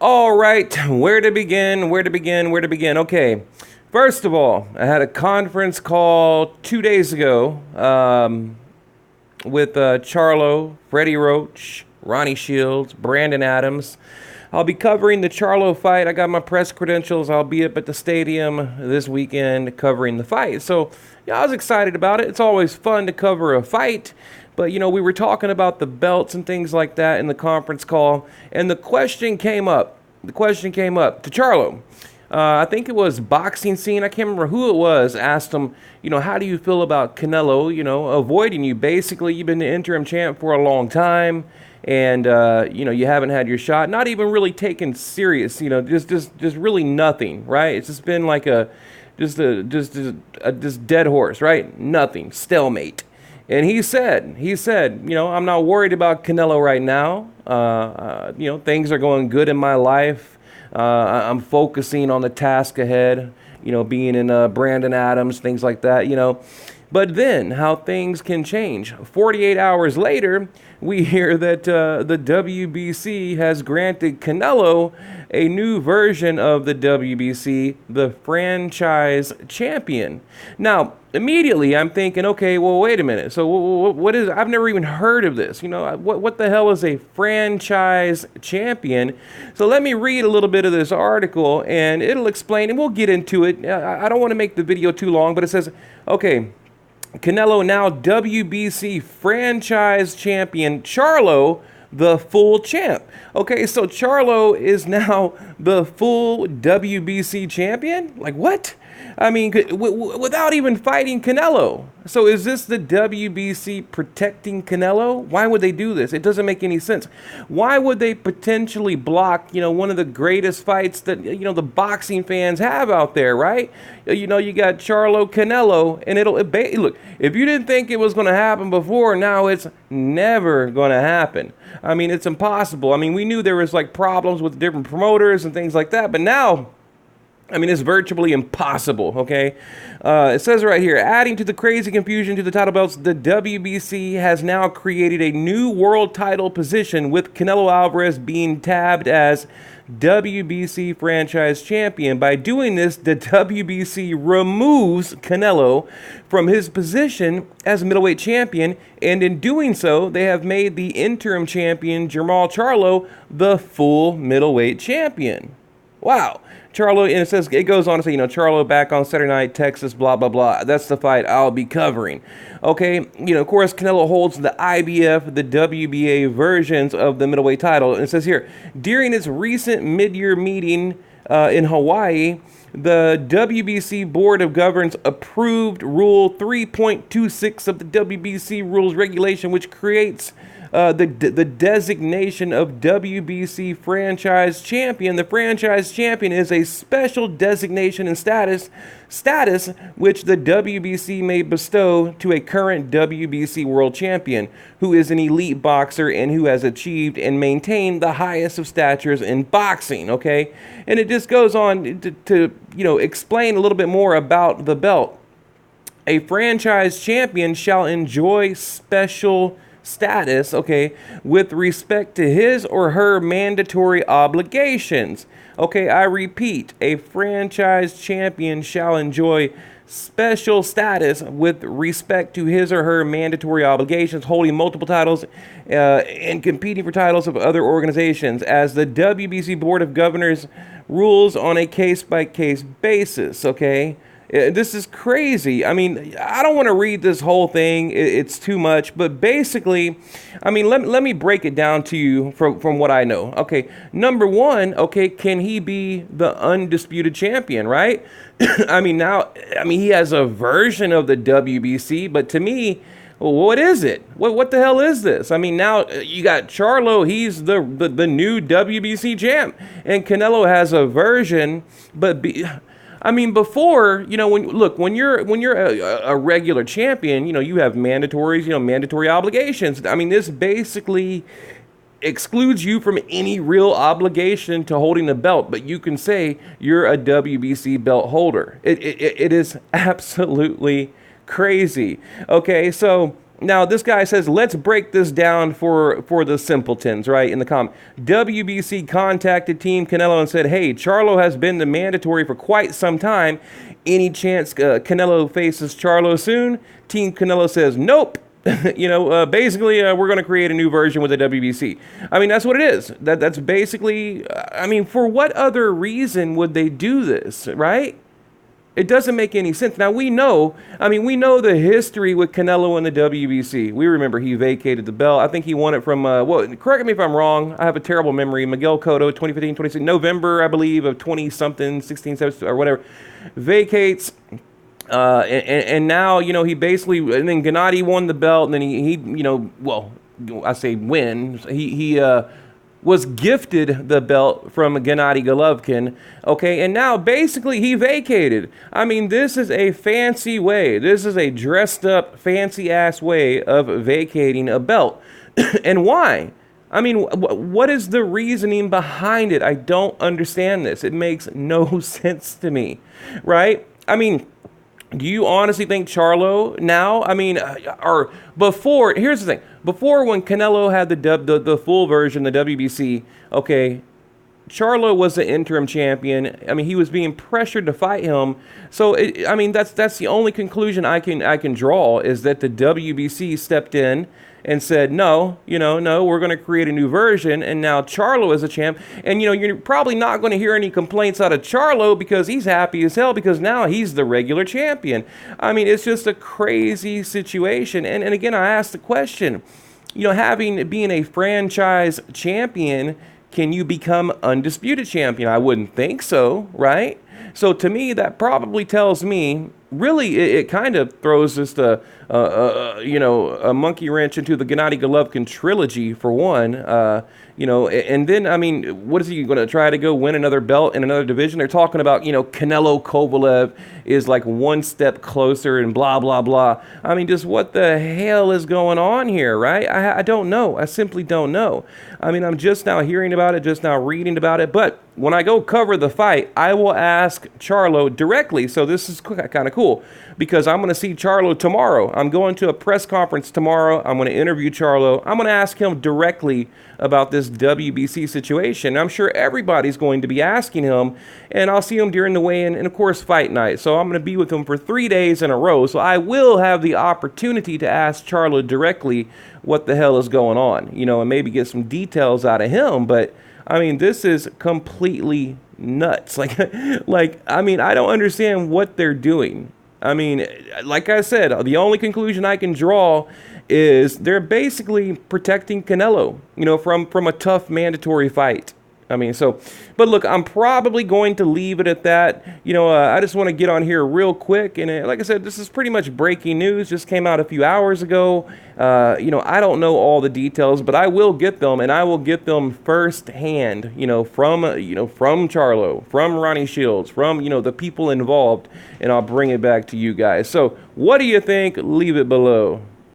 All right, where to begin? Where to begin? Where to begin? Okay, first of all, I had a conference call 2 days ago with Charlo, Freddie Roach, Ronnie Shields, Brandon Adams. I'll be covering the Charlo fight. I got my press credentials. I'll be up at the stadium this weekend covering the fight. So, yeah, I was excited about it. It's always fun to cover a fight. But, we were talking about the belts and things like that in the conference call. And the question came up. The question came up to Charlo. I think it was Boxing Scene. I can't remember who it was. Asked him, how do you feel about Canelo, avoiding you? Basically, you've been the interim champ for a long time. And, you haven't had your shot. Not even really taken serious, just really nothing, right? It's just been like just dead horse, right? Nothing. Stalemate. And he said, I'm not worried about Canelo right now. Things are going good in my life. I'm focusing on the task ahead, being in Brandon Adams, things like that, But then how things can change. 48 hours later, we hear that the WBC has granted Canelo a new version of the WBC, the franchise champion. Now, immediately I'm thinking, okay, well, wait a minute. So what is, I've never even heard of this. What the hell is a franchise champion? So let me read a little bit of this article and it'll explain, and we'll get into it. I don't want to make the video too long, but it says, okay, Canelo now WBC franchise champion, Charlo the full champ. Okay, so Charlo is now the full WBC champion? Like what? I mean, without even fighting Canelo. So is this the WBC protecting Canelo? Why would they do this? It doesn't make any sense. Why would they potentially block, one of the greatest fights that, the boxing fans have out there, right? You got Charlo, Canelo, and look, if you didn't think it was going to happen before, now it's never going to happen. I mean, it's impossible. I mean, we knew there was like problems with different promoters and things like that, but now, it's virtually impossible, okay? It says right here, adding to the crazy confusion to the title belts, the WBC has now created a new world title position with Canelo Alvarez being tabbed as WBC franchise champion. By doing this, the WBC removes Canelo from his position as middleweight champion, and in doing so, they have made the interim champion, Jermall the full middleweight champion. Wow. Charlo, and it goes on to say, Charlo back on Saturday night, Texas, blah, blah, blah. That's the fight I'll be covering. Okay, of course, Canelo holds the IBF, the WBA versions of the middleweight title. And it says here, during its recent mid-year meeting in Hawaii, the WBC Board of Governors approved Rule 3.26 of the WBC Rules Regulation, which creates the designation of WBC franchise champion. The franchise champion is a special designation and status which the WBC may bestow to a current WBC world champion who is an elite boxer and who has achieved and maintained the highest of statures in boxing, okay? And it just goes on to explain a little bit more about the belt. A franchise champion shall enjoy special status, okay, with respect to his or her mandatory obligations. Okay, I repeat, a franchise champion shall enjoy special status with respect to his or her mandatory obligations, holding multiple titles and competing for titles of other organizations, as the WBC Board of Governors rules on a case-by-case basis, okay? This is crazy. I mean, I don't want to read this whole thing. It's too much. But basically, let me break it down to you from what I know. Okay, number one, okay, can he be the undisputed champion, right? He has a version of the WBC, but to me, what is it? What the hell is this? Now you got Charlo. He's the new WBC champ. And Canelo has a version, but before, when you're a regular champion, you have mandatory obligations. This basically excludes you from any real obligation to holding the belt, but you can say you're a WBC belt holder. It is absolutely crazy. Okay, so Now, this guy says, let's break this down for the simpletons, right, in the comment. WBC contacted Team Canelo and said, hey, Charlo has been the mandatory for quite some time. Any chance Canelo faces Charlo soon? Team Canelo says, nope. Basically, we're going to create a new version with the WBC. I mean, that's what it is. That's basically, I mean, for what other reason would they do this, right? It doesn't make any sense. Now, we know the history with Canelo and the WBC. We remember he vacated the belt. I think he won it from, correct me if I'm wrong. I have a terrible memory. Miguel Cotto, 2015, 26, November, I believe, of 20-something, 16, 17, or whatever, vacates. And now, he basically, and then Gennady won the belt, and then he I say win. He was gifted the belt from Gennady Golovkin, okay, and now basically he vacated. I mean, this is a fancy way. This is a dressed up, fancy-ass way of vacating a belt. And why? I mean, what is the reasoning behind it? I don't understand this. It makes no sense to me, right? I mean, do you honestly think Charlo now, I mean, or before, here's the thing. Before, when Canelo had the full version, the WBC, okay, Charlo was the interim champion. I mean, he was being pressured to fight him. So, I mean, that's the only conclusion I can draw, is that the WBC stepped in and said, no, we're going to create a new version, and now Charlo is a champ. And, you're probably not going to hear any complaints out of Charlo because he's happy as hell because now he's the regular champion. I mean, it's just a crazy situation. And again, I asked the question, being a franchise champion, can you become undisputed champion? I wouldn't think so, right? So to me, that probably tells me, really, it kind of throws just a monkey wrench into the Gennady Golovkin trilogy, for one. And then, I mean, what is he going to try to go win another belt in another division? They're talking about, Canelo Kovalev is like one step closer and blah, blah, blah. I mean, just what the hell is going on here, right? I don't know. I simply don't know. I mean, I'm just now hearing about it, just now reading about it. But when I go cover the fight, I will ask Charlo directly. So this is kind of cool because I'm going to see Charlo tomorrow. I'm going to a press conference tomorrow. I'm going to interview Charlo. I'm going to ask him directly about this WBC situation. I'm sure everybody's going to be asking him, and I'll see him during the weigh-in and, of course, fight night. So I'm going to be with him for 3 days in a row. So I will have the opportunity to ask Charlo directly what the hell is going on, and maybe get some details out of him. But I mean, this is completely nuts. Like, I mean, I don't understand what they're doing. I mean, like I said, the only conclusion I can draw is they're basically protecting Canelo, from a tough mandatory fight. I mean, but look, I'm probably going to leave it at that. I just want to get on here real quick. And like I said, this is pretty much breaking news. Just came out a few hours ago. I don't know all the details, but I will get them, and I will get them firsthand, from Charlo, from Ronnie Shields, from, the people involved, and I'll bring it back to you guys. So what do you think? Leave it below.